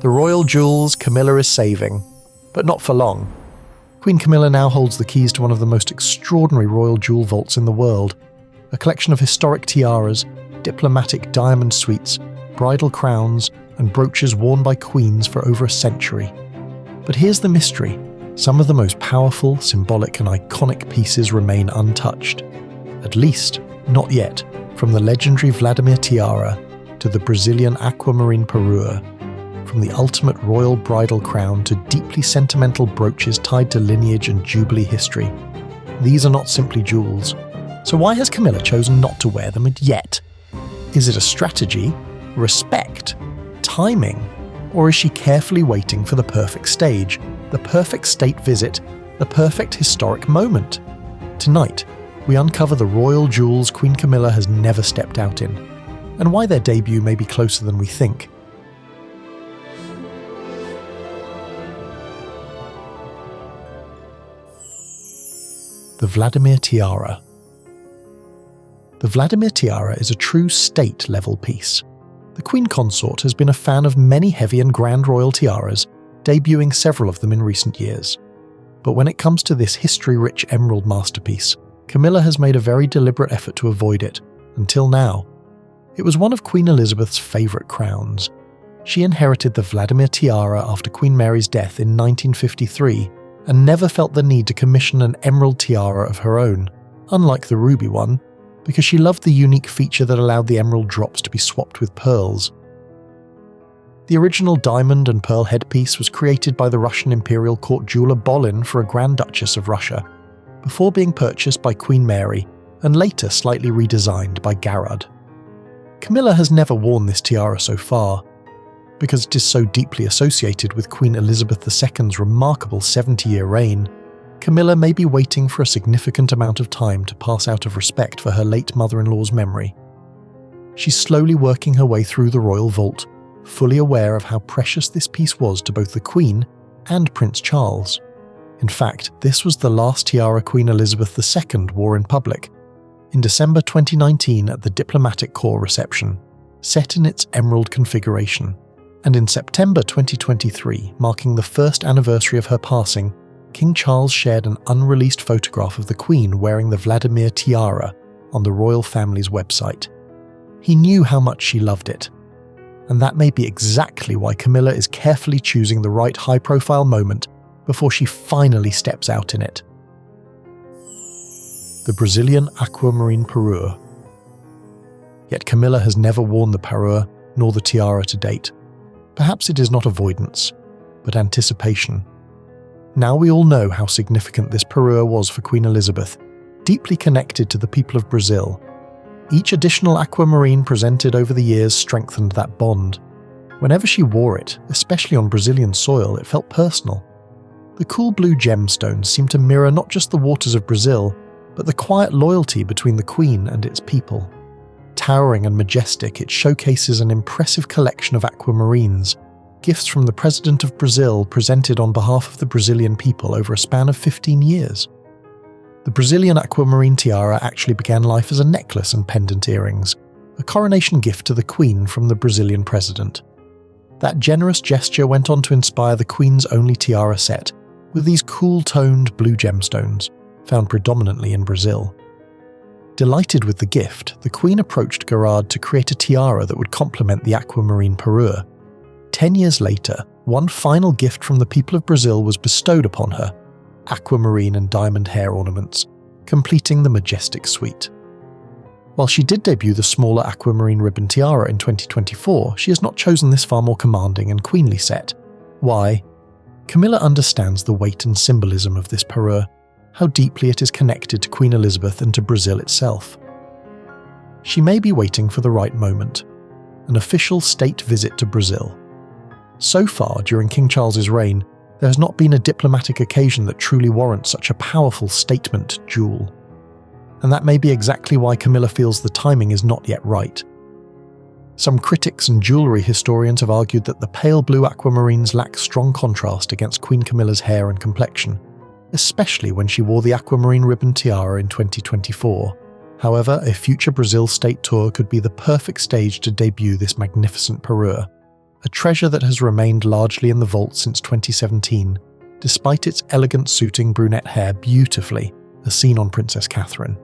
The royal jewels Camilla is saving, but not for long. Queen Camilla now holds the keys to one of the most extraordinary royal jewel vaults in the world, a collection of historic tiaras, diplomatic diamond suites, bridal crowns, and brooches worn by queens for over a century. But here's the mystery. Some of the most powerful, symbolic, and iconic pieces remain untouched. At least, not yet, from the legendary Vladimir Tiara to the Brazilian Aquamarine Parure, from the ultimate royal bridal crown to deeply sentimental brooches tied to lineage and jubilee history. These are not simply jewels. So why has Camilla chosen not to wear them yet? Is it a strategy, respect, timing, or is she carefully waiting for the perfect stage, the perfect state visit, the perfect historic moment? Tonight, we uncover the royal jewels Queen Camilla has never stepped out in, and why their debut may be closer than we think. The Vladimir Tiara. The Vladimir Tiara is a true state-level piece. The Queen Consort has been a fan of many heavy and grand royal tiaras, debuting several of them in recent years. But when it comes to this history-rich emerald masterpiece, Camilla has made a very deliberate effort to avoid it, until now. It was one of Queen Elizabeth's favourite crowns. She inherited the Vladimir Tiara after Queen Mary's death in 1953, and never felt the need to commission an emerald tiara of her own, unlike the ruby one, because she loved the unique feature that allowed the emerald drops to be swapped with pearls. The original diamond and pearl headpiece was created by the Russian imperial court jeweller Bolin for a Grand Duchess of Russia, before being purchased by Queen Mary and later slightly redesigned by Garrard. Camilla has never worn this tiara so far. Because it is so deeply associated with Queen Elizabeth II's remarkable 70-year reign, Camilla may be waiting for a significant amount of time to pass out of respect for her late mother-in-law's memory. She's slowly working her way through the royal vault, fully aware of how precious this piece was to both the Queen and Prince Charles. In fact, this was the last tiara Queen Elizabeth II wore in public, in December 2019 at the Diplomatic Corps reception, set in its emerald configuration. And in September 2023, marking the first anniversary of her passing, King Charles shared an unreleased photograph of the Queen wearing the Vladimir Tiara on the royal family's website. He knew how much she loved it. And that may be exactly why Camilla is carefully choosing the right high-profile moment before she finally steps out in it. The Brazilian Aquamarine Parure. Yet Camilla has never worn the parure nor the tiara to date. Perhaps it is not avoidance, but anticipation. Now we all know how significant this parure was for Queen Elizabeth, deeply connected to the people of Brazil. Each additional aquamarine presented over the years strengthened that bond. Whenever she wore it, especially on Brazilian soil, it felt personal. The cool blue gemstones seemed to mirror not just the waters of Brazil, but the quiet loyalty between the Queen and its people. Towering and majestic, it showcases an impressive collection of aquamarines, gifts from the President of Brazil presented on behalf of the Brazilian people over a span of 15 years. The Brazilian Aquamarine Tiara actually began life as a necklace and pendant earrings, a coronation gift to the Queen from the Brazilian President. That generous gesture went on to inspire the Queen's only tiara set, with these cool-toned blue gemstones, found predominantly in Brazil. Delighted with the gift, the Queen approached Garrard to create a tiara that would complement the Aquamarine Parure. 10 years later, one final gift from the people of Brazil was bestowed upon her: aquamarine and diamond hair ornaments, completing the majestic suite. While she did debut the smaller aquamarine ribbon tiara in 2024, she has not chosen this far more commanding and queenly set. Why? Camilla understands the weight and symbolism of this parure, how deeply it is connected to Queen Elizabeth and to Brazil itself. She may be waiting for the right moment, an official state visit to Brazil. So far, during King Charles's reign, there has not been a diplomatic occasion that truly warrants such a powerful statement jewel. And that may be exactly why Camilla feels the timing is not yet right. Some critics and jewellery historians have argued that the pale blue aquamarines lack strong contrast against Queen Camilla's hair and complexion, especially when she wore the aquamarine ribbon tiara in 2024. However, a future Brazil state tour could be the perfect stage to debut this magnificent parure. a treasure that has remained largely in the vault since 2017, despite its elegant suiting brunette hair beautifully, as seen on Princess Catherine.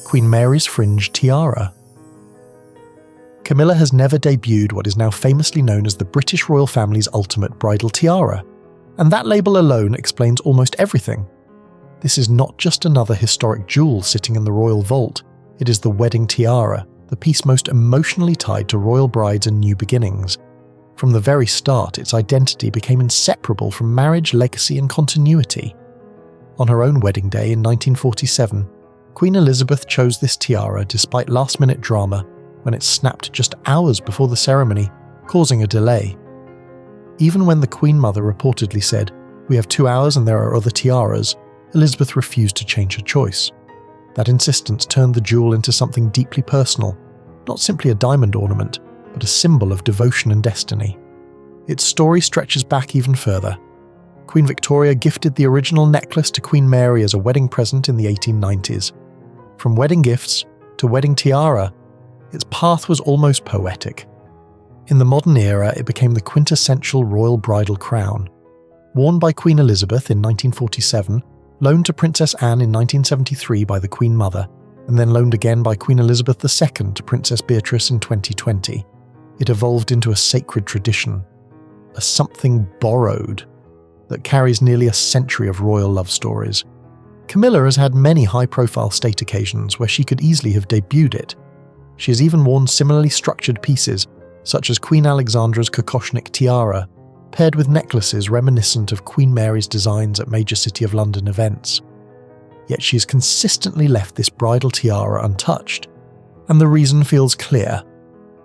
Queen Mary's Fringe Tiara. Camilla has never debuted what is now famously known as the British royal family's ultimate bridal tiara, and that label alone explains almost everything. This is not just another historic jewel sitting in the royal vault, it is the wedding tiara, the piece most emotionally tied to royal brides and new beginnings. From the very start, its identity became inseparable from marriage, legacy and continuity. On her own wedding day in 1947, Queen Elizabeth chose this tiara despite last-minute drama when it snapped just hours before the ceremony, causing a delay. Even when the Queen Mother reportedly said, "We have 2 hours and there are other tiaras," Elizabeth refused to change her choice. That insistence turned the jewel into something deeply personal, not simply a diamond ornament, but a symbol of devotion and destiny. Its story stretches back even further. Queen Victoria gifted the original necklace to Queen Mary as a wedding present in the 1890s. From wedding gifts to wedding tiara, its path was almost poetic. In the modern era, it became the quintessential royal bridal crown. Worn by Queen Elizabeth in 1947, loaned to Princess Anne in 1973 by the Queen Mother, and then loaned again by Queen Elizabeth II to Princess Beatrice in 2020. It evolved into a sacred tradition, a something borrowed, that carries nearly a century of royal love stories. Camilla has had many high-profile state occasions where she could easily have debuted it. She has even worn similarly structured pieces, such as Queen Alexandra's Kokoshnik tiara, paired with necklaces reminiscent of Queen Mary's designs at major City of London events. Yet she has consistently left this bridal tiara untouched, and the reason feels clear.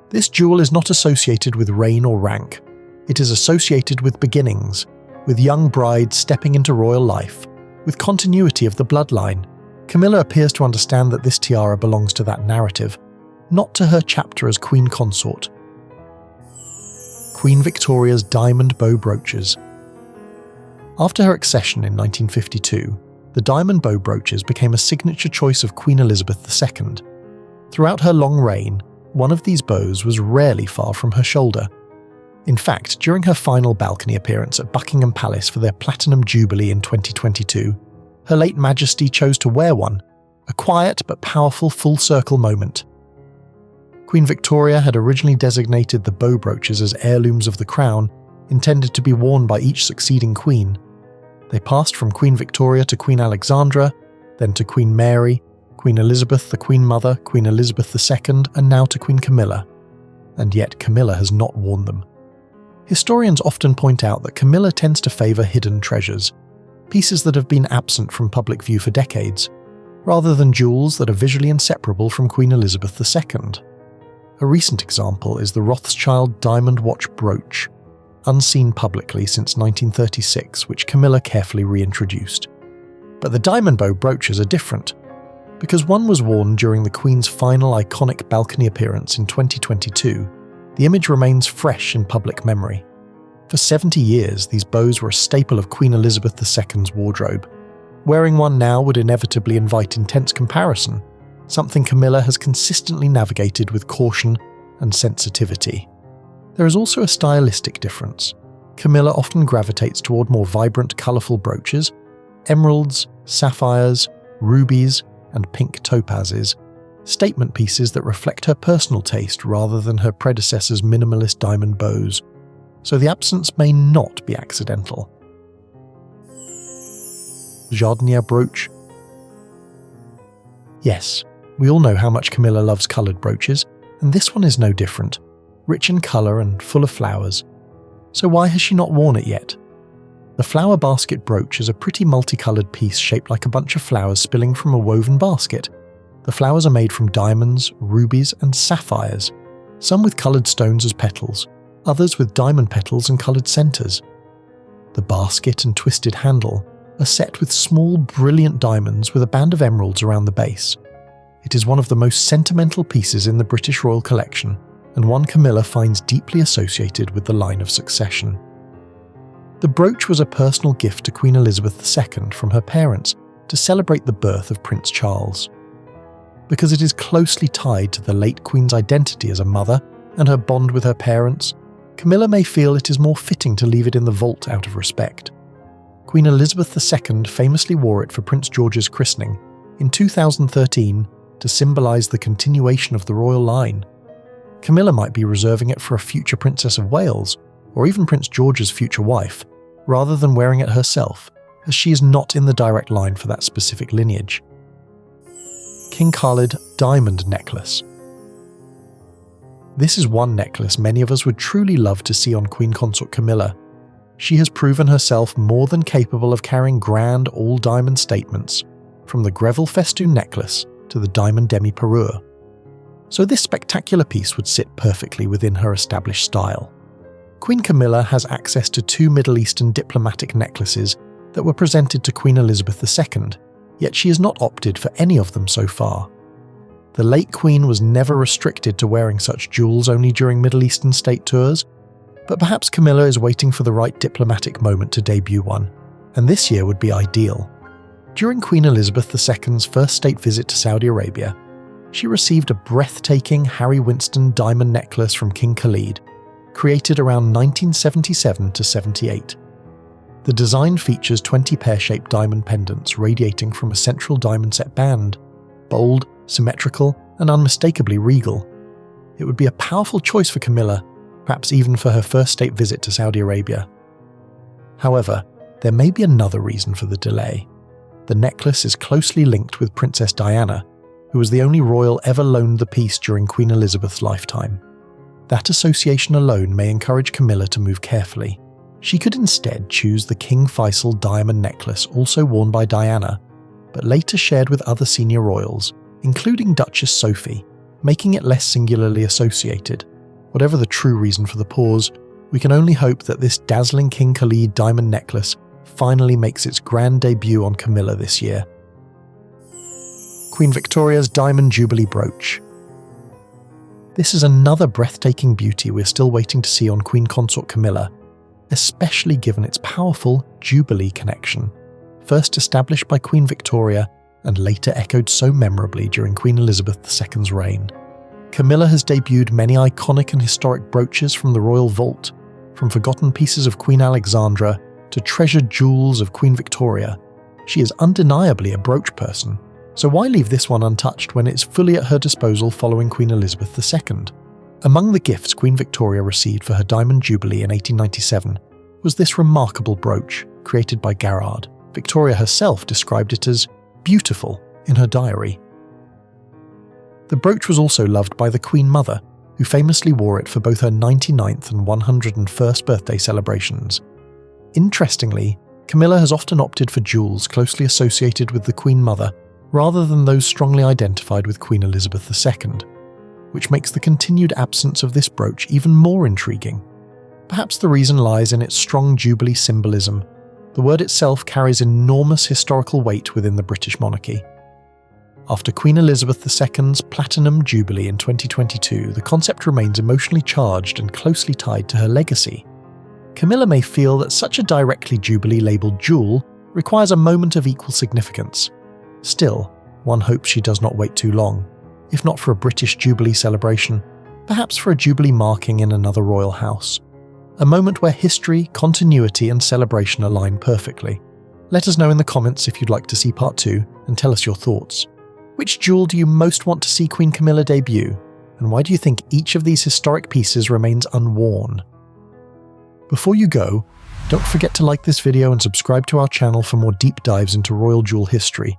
This jewel is not associated with reign or rank. It is associated with beginnings, with young brides stepping into royal life, with continuity of the bloodline. Camilla appears to understand that this tiara belongs to that narrative, not to her chapter as Queen Consort. Queen Victoria's diamond bow brooches. After her accession in 1952, the diamond bow brooches became a signature choice of Queen Elizabeth II. Throughout her long reign, one of these bows was rarely far from her shoulder. In fact, during her final balcony appearance at Buckingham Palace for their Platinum Jubilee in 2022, Her late Majesty chose to wear one, a quiet but powerful full-circle moment. Queen Victoria had originally designated the bow brooches as heirlooms of the crown, intended to be worn by each succeeding queen. They passed from Queen Victoria to Queen Alexandra, then to Queen Mary, Queen Elizabeth the Queen Mother, Queen Elizabeth II, and now to Queen Camilla. And yet Camilla has not worn them. Historians often point out that Camilla tends to favour hidden treasures, pieces that have been absent from public view for decades, rather than jewels that are visually inseparable from Queen Elizabeth II. A recent example is the Rothschild diamond watch brooch, unseen publicly since 1936, which Camilla carefully reintroduced. But the diamond bow brooches are different, because one was worn during the Queen's final iconic balcony appearance in 2022. The image remains fresh in public memory. For 70 years, these bows were a staple of Queen Elizabeth II's wardrobe. Wearing one now would inevitably invite intense comparison, something Camilla has consistently navigated with caution and sensitivity. There is also a stylistic difference. Camilla often gravitates toward more vibrant, colourful brooches, emeralds, sapphires, rubies, and pink topazes, statement pieces that reflect her personal taste rather than her predecessor's minimalist diamond bows, so the absence may not be accidental. Jardineire brooch. Yes, we all know how much Camilla loves coloured brooches, and this one is no different, rich in colour and full of flowers. So why has she not worn it yet? The flower basket brooch is a pretty multicoloured piece shaped like a bunch of flowers spilling from a woven basket. The flowers are made from diamonds, rubies and sapphires, some with coloured stones as petals, others with diamond petals and coloured centres. The basket and twisted handle are set with small, brilliant diamonds with a band of emeralds around the base. It is one of the most sentimental pieces in the British Royal Collection, and one Camilla finds deeply associated with the line of succession. The brooch was a personal gift to Queen Elizabeth II from her parents to celebrate the birth of Prince Charles. Because it is closely tied to the late Queen's identity as a mother, and her bond with her parents, Camilla may feel it is more fitting to leave it in the vault out of respect. Queen Elizabeth II famously wore it for Prince George's christening in 2013 to symbolise the continuation of the royal line. Camilla might be reserving it for a future Princess of Wales, or even Prince George's future wife, rather than wearing it herself, as she is not in the direct line for that specific lineage. King Khaled diamond necklace. This is one necklace many of us would truly love to see on Queen Consort Camilla. She has proven herself more than capable of carrying grand all-diamond statements, from the Greville festoon necklace to the diamond demi-parure. So this spectacular piece would sit perfectly within her established style. Queen Camilla has access to 2 Middle Eastern diplomatic necklaces that were presented to Queen Elizabeth II, yet she has not opted for any of them so far. The late Queen was never restricted to wearing such jewels only during Middle Eastern state tours, but perhaps Camilla is waiting for the right diplomatic moment to debut one, and this year would be ideal. During Queen Elizabeth II's first state visit to Saudi Arabia, she received a breathtaking Harry Winston diamond necklace from King Khaled, created around 1977 to 78. The design features 20 pear-shaped diamond pendants radiating from a central diamond-set band, bold, symmetrical, and unmistakably regal. It would be a powerful choice for Camilla, perhaps even for her first state visit to Saudi Arabia. However, there may be another reason for the delay. The necklace is closely linked with Princess Diana, who was the only royal ever loaned the piece during Queen Elizabeth's lifetime. That association alone may encourage Camilla to move carefully. She could instead choose the King Faisal diamond necklace also worn by Diana, but later shared with other senior royals, including Duchess Sophie, making it less singularly associated. Whatever the true reason for the pause, we can only hope that this dazzling King Khaled diamond necklace finally makes its grand debut on Camilla this year. Queen Victoria's Diamond Jubilee Brooch. This is another breathtaking beauty we're still waiting to see on Queen Consort Camilla, especially given its powerful Jubilee connection, first established by Queen Victoria and later echoed so memorably during Queen Elizabeth II's reign. Camilla has debuted many iconic and historic brooches from the royal vault, from forgotten pieces of Queen Alexandra to treasured jewels of Queen Victoria. She is undeniably a brooch person, so why leave this one untouched when it's fully at her disposal following Queen Elizabeth II? Among the gifts Queen Victoria received for her Diamond Jubilee in 1897 was this remarkable brooch created by Garrard. Victoria herself described it as beautiful in her diary. The brooch was also loved by the Queen Mother, who famously wore it for both her 99th and 101st birthday celebrations. Interestingly, Camilla has often opted for jewels closely associated with the Queen Mother rather than those strongly identified with Queen Elizabeth II, which makes the continued absence of this brooch even more intriguing. Perhaps the reason lies in its strong Jubilee symbolism. The word itself carries enormous historical weight within the British monarchy. After Queen Elizabeth II's Platinum Jubilee in 2022, the concept remains emotionally charged and closely tied to her legacy. Camilla may feel that such a directly Jubilee-labelled jewel requires a moment of equal significance. Still, one hopes she does not wait too long, if not for a British Jubilee celebration, perhaps for a Jubilee marking in another royal house. A moment where history, continuity and celebration align perfectly. Let us know in the comments if you'd like to see part 2 and tell us your thoughts. Which jewel do you most want to see Queen Camilla debut, and why do you think each of these historic pieces remains unworn? Before you go, don't forget to like this video and subscribe to our channel for more deep dives into royal jewel history.